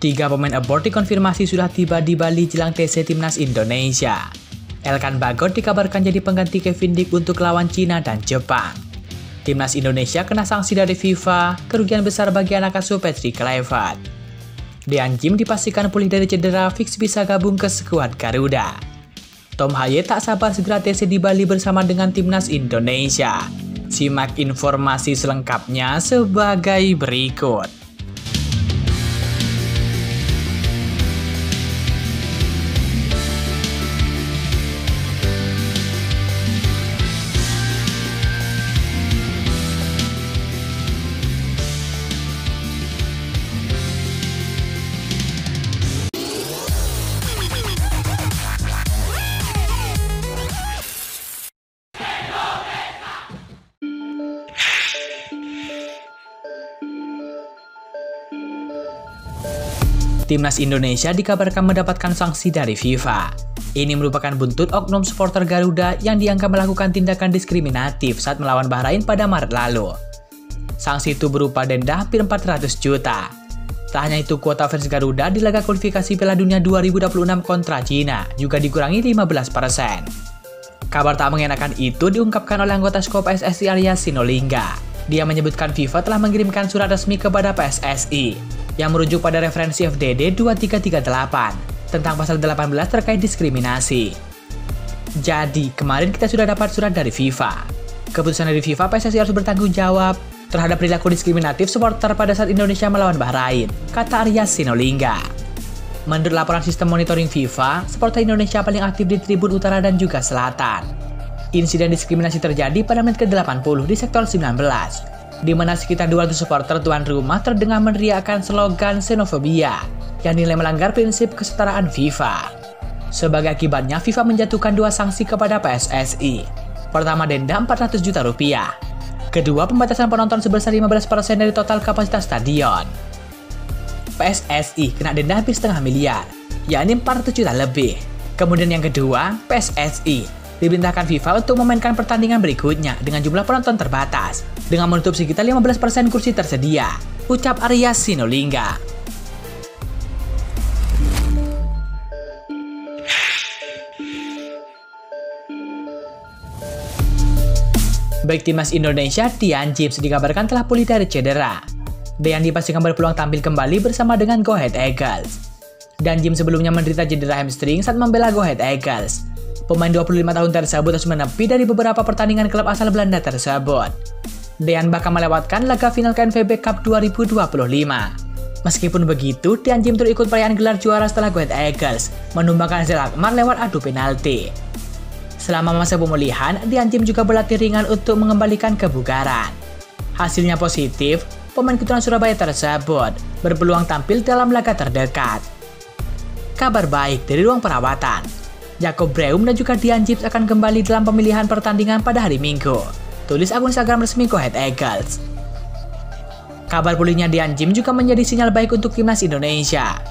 Tiga pemain abroad dikonfirmasi sudah tiba di Bali jelang TC Timnas Indonesia. Elkan Bagot dikabarkan jadi pengganti Kevin Dick untuk lawan Cina dan Jepang. Timnas Indonesia kena sanksi dari FIFA, kerugian besar bagi anak asuh Patrick Kluivert. Dean Jim dipastikan pulih dari cedera, fix bisa gabung ke skuad Garuda. Tom Haye tak sabar segera TC di Bali bersama dengan Timnas Indonesia. Simak informasi selengkapnya sebagai berikut. Timnas Indonesia dikabarkan mendapatkan sanksi dari FIFA. Ini merupakan buntut oknum supporter Garuda yang dianggap melakukan tindakan diskriminatif saat melawan Bahrain pada Maret lalu. Sanksi itu berupa denda hampir 400 juta. Tak hanya itu, kuota fans Garuda di laga kualifikasi Piala Dunia 2026 kontra Cina juga dikurangi 15%. Kabar tak mengenakan itu diungkapkan oleh anggota Skop PSSI Arya Sinulinga. Dia menyebutkan FIFA telah mengirimkan surat resmi kepada PSSI yang merujuk pada referensi FDD 2338 tentang pasal 18 terkait diskriminasi. Jadi, kemarin kita sudah dapat surat dari FIFA. Keputusan dari FIFA, PSSI harus bertanggung jawab terhadap perilaku diskriminatif supporter pada saat Indonesia melawan Bahrain, kata Arya Sinulinga. Menurut laporan sistem monitoring FIFA, supporter Indonesia paling aktif di tribun utara dan juga selatan. Insiden diskriminasi terjadi pada menit ke-80 di sektor 19, di mana sekitar 200 supporter tuan rumah terdengar meneriakkan slogan xenofobia yang dinilai melanggar prinsip kesetaraan FIFA. Sebagai akibatnya, FIFA menjatuhkan dua sanksi kepada PSSI. Pertama, denda 400 juta rupiah. Kedua, pembatasan penonton sebesar 15% dari total kapasitas stadion. PSSI kena denda hampir setengah miliar, yakni 400 juta lebih. Kemudian yang kedua, PSSI diperintahkan FIFA untuk memainkan pertandingan berikutnya dengan jumlah penonton terbatas, dengan menutup sekitar 15% kursi tersedia, ucap Arya Sinulinga. Baik Timnas Indonesia, Dean Jim dikabarkan telah pulih dari cedera. Dean dipastikan berpeluang tampil kembali bersama dengan Go Ahead Eagles. Dan Jim sebelumnya menderita cedera hamstring saat membela Go Ahead Eagles. Pemain 25 tahun tersebut harus menepi dari beberapa pertandingan klub asal Belanda tersebut. Dean bakal melewatkan laga final KNVB Cup 2025. Meskipun begitu, Dean Jim turut ikut perayaan gelar juara setelah Go Ahead Eagles menumbangkan hasil Akmar lewat adu penalti. Selama masa pemulihan, Dean Jim juga berlatih ringan untuk mengembalikan kebugaran. Hasilnya positif, pemain keturunan Surabaya tersebut berpeluang tampil dalam laga terdekat. Kabar baik dari ruang perawatan. Jacob Breum dan juga Dean Jim akan kembali dalam pemilihan pertandingan pada hari Minggu, tulis akun Instagram resmi Go Ahead Eagles. Kabar pulihnya Dean Jim juga menjadi sinyal baik untuk Timnas Indonesia.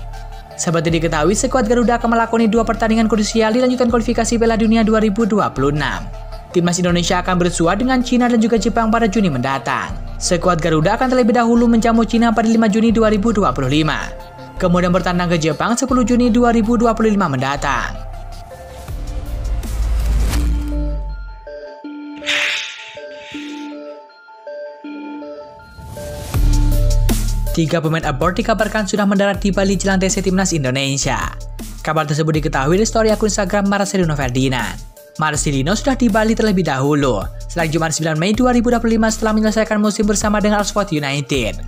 Seperti diketahui, skuad Garuda akan melakoni dua pertandingan krusial di lanjutan kualifikasi Piala Dunia 2026. Timnas Indonesia akan bersua dengan Cina dan juga Jepang pada Juni mendatang. Skuad Garuda akan terlebih dahulu menjamu Cina pada 5 Juni 2025. Kemudian bertandang ke Jepang 10 Juni 2025 mendatang. Tiga pemain abroad dikabarkan sudah mendarat di Bali jelang TC Timnas Indonesia. Kabar tersebut diketahui di story akun Instagram Marcelino Ferdinand. Marcelino sudah di Bali terlebih dahulu, sejak Jumat 9 Mei 2025 setelah menyelesaikan musim bersama dengan Oxford United.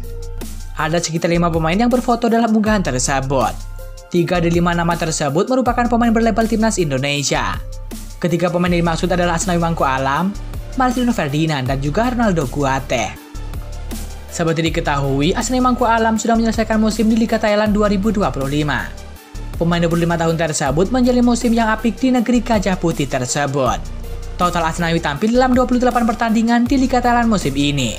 Ada sekitar 5 pemain yang berfoto dalam unggahan tersebut. 3 dari 5 nama tersebut merupakan pemain berlabel Timnas Indonesia. Ketiga pemain yang dimaksud adalah Asnawi Mangku Alam, Marcelino Ferdinand, dan juga Ronaldo Guate. Seperti diketahui, Asnawi Mangku Alam sudah menyelesaikan musim di Liga Thailand 2025. Pemain 25 tahun tersebut menjalani musim yang apik di negeri Gajah Putih tersebut. Total Asnawi tampil dalam 28 pertandingan di Liga Thailand musim ini.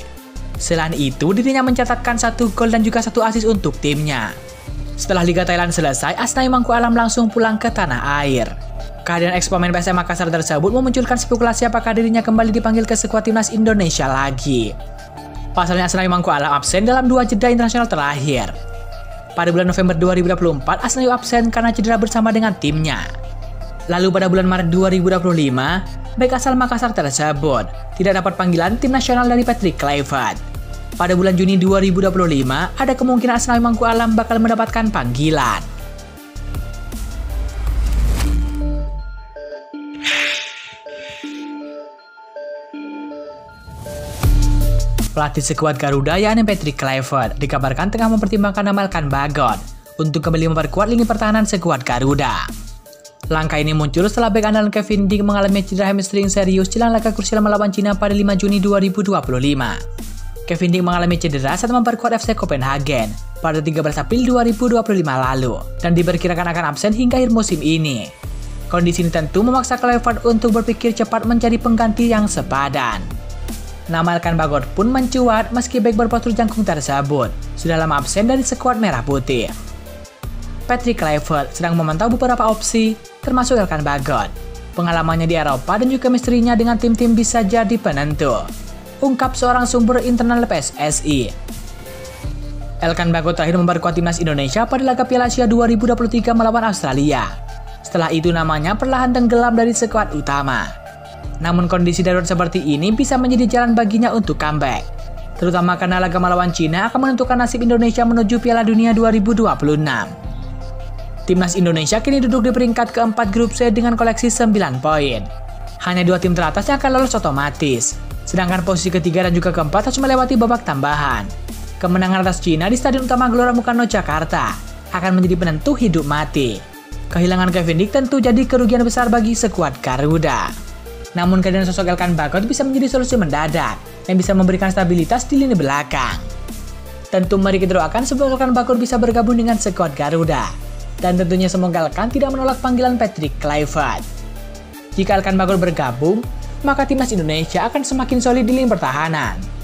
Selain itu, dirinya mencatatkan 1 gol dan juga 1 assist untuk timnya. Setelah Liga Thailand selesai, Asnawi Mangku Alam langsung pulang ke tanah air. Kehadiran ex-pemain PSM Makassar tersebut memunculkan spekulasi apakah dirinya kembali dipanggil ke skuad Timnas Indonesia lagi. Pasalnya Asnawi Mangku Alam absen dalam 2 jeda internasional terakhir. Pada bulan November 2024, Asnawi absen karena cedera bersama dengan timnya. Lalu pada bulan Maret 2025, bek asal Makassar tersebut tidak dapat panggilan tim nasional dari Patrick Kluivert. Pada bulan Juni 2025, ada kemungkinan Asnawi Mangku Alam bakal mendapatkan panggilan. Pelatih skuad Garuda yakni Patrick Kluivert dikabarkan tengah mempertimbangkan nama Elkan Bagot untuk kembali memperkuat lini pertahanan skuad Garuda. Langkah ini muncul setelah bek andalan Kevin Ding mengalami cedera hamstring serius jelang laga krusial melawan Cina pada 5 Juni 2025. Kevin Ding mengalami cedera saat memperkuat FC Copenhagen pada 13 April 2025 lalu dan diperkirakan akan absen hingga akhir musim ini. Kondisi ini tentu memaksa Kluivert untuk berpikir cepat mencari pengganti yang sepadan. Nama Elkan Bagot pun mencuat meski bek berpostur jangkung tersebut sudah lama absen dari skuad Merah Putih. Patrick Kluivert sedang memantau beberapa opsi, termasuk Elkan Bagot. Pengalamannya di Eropa dan juga chemistry-nya dengan tim-tim bisa jadi penentu, ungkap seorang sumber internal PSSI. Elkan Bagot terakhir memperkuat timnas Indonesia pada laga Piala Asia 2023 melawan Australia. Setelah itu namanya perlahan tenggelam dari skuad utama. Namun kondisi darurat seperti ini bisa menjadi jalan baginya untuk comeback, terutama karena laga melawan Cina akan menentukan nasib Indonesia menuju Piala Dunia 2026. Timnas Indonesia kini duduk di peringkat keempat grup C dengan koleksi 9 poin. Hanya 2 tim teratas yang akan lolos otomatis, sedangkan posisi ketiga dan juga keempat harus melewati babak tambahan. Kemenangan atas Cina di Stadion Utama Gelora Bung Karno, Jakarta akan menjadi penentu hidup mati. Kehilangan Kevin Ding tentu jadi kerugian besar bagi skuad Garuda. Namun kehadiran sosok Elkan Bagot bisa menjadi solusi mendadak yang bisa memberikan stabilitas di lini belakang. Tentu mari kita doakan semoga Elkan Bagot bisa bergabung dengan skuad Garuda. Dan tentunya semoga Elkan tidak menolak panggilan Patrick Kluivert. Jika Elkan Bagot bergabung, maka timnas Indonesia akan semakin solid di lini pertahanan.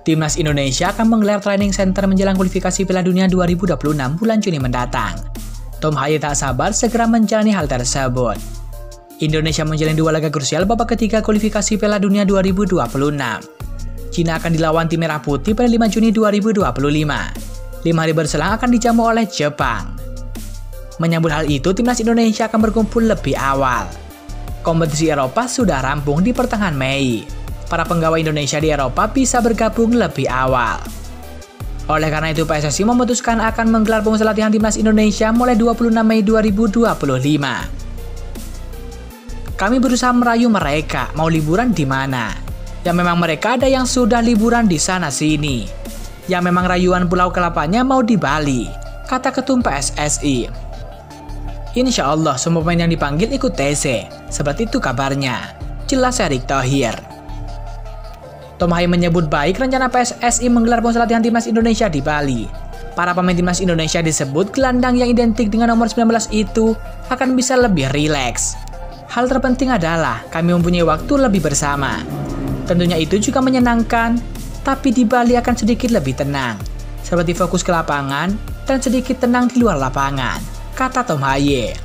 Timnas Indonesia akan menggelar training center menjelang kualifikasi Piala Dunia 2026 bulan Juni mendatang. Tom Haye tak sabar segera menjalani hal tersebut. Indonesia menjalani 2 laga krusial babak ketiga kualifikasi Piala Dunia 2026. Cina akan dilawan tim Merah Putih pada 5 Juni 2025. 5 hari berselang akan dijamu oleh Jepang. Menyambut hal itu, timnas Indonesia akan berkumpul lebih awal. Kompetisi Eropa sudah rampung di pertengahan Mei. Para penggawa Indonesia di Eropa bisa bergabung lebih awal. Oleh karena itu, PSSI memutuskan akan menggelar pemusatan latihan timnas Indonesia mulai 26 Mei 2025. Kami berusaha merayu mereka mau liburan di mana. Ya memang mereka ada yang sudah liburan di sana sini. Ya memang rayuan Pulau Kelapanya mau di Bali, kata Ketum PSSI. Insya Allah semua pemain yang dipanggil ikut TC, seperti itu kabarnya, jelas Erick Thohir. Tom Haye menyebut baik rencana PSSI menggelar pemusatan latihan timnas Indonesia di Bali. Para pemain timnas Indonesia disebut gelandang yang identik dengan nomor 19 itu akan bisa lebih rileks. Hal terpenting adalah kami mempunyai waktu lebih bersama. Tentunya itu juga menyenangkan, tapi di Bali akan sedikit lebih tenang, seperti fokus ke lapangan dan sedikit tenang di luar lapangan, kata Tom Haye.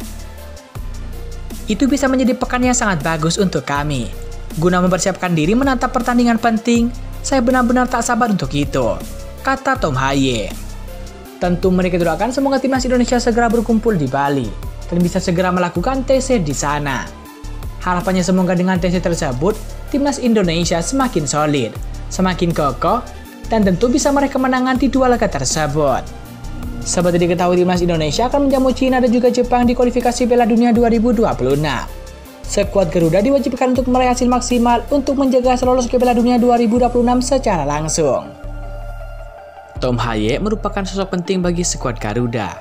Itu bisa menjadi pekan yang sangat bagus untuk kami. Guna mempersiapkan diri menatap pertandingan penting, saya benar-benar tak sabar untuk itu, kata Tom Haye. Tentu mereka doakan semoga timnas Indonesia segera berkumpul di Bali dan bisa segera melakukan TC di sana. Harapannya semoga dengan TC tersebut, timnas Indonesia semakin solid, semakin kokoh, dan tentu bisa meraih kemenangan di 2 laga tersebut. Seperti diketahui, timnas Indonesia akan menjamu Cina dan juga Jepang di kualifikasi Piala Dunia 2026. Skuad Garuda diwajibkan untuk meraih hasil maksimal untuk menjaga lolos ke Piala Dunia 2026 secara langsung. Tom Haye merupakan sosok penting bagi skuad Garuda.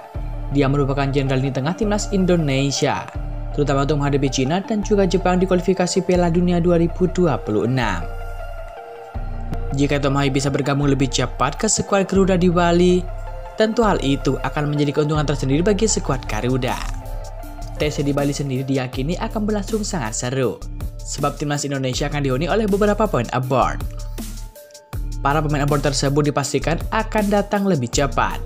Dia merupakan jenderal lini tengah timnas Indonesia, terutama untuk menghadapi Cina dan juga Jepang di kualifikasi Piala Dunia 2026. Jika Tom Haye bisa bergabung lebih cepat ke skuad Garuda di Bali, tentu hal itu akan menjadi keuntungan tersendiri bagi skuad Garuda. TC di Bali sendiri diyakini akan berlangsung sangat seru, sebab timnas Indonesia akan dihuni oleh beberapa pemain abroad. Para pemain abroad tersebut dipastikan akan datang lebih cepat,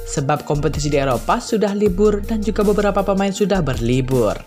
sebab kompetisi di Eropa sudah libur dan juga beberapa pemain sudah berlibur.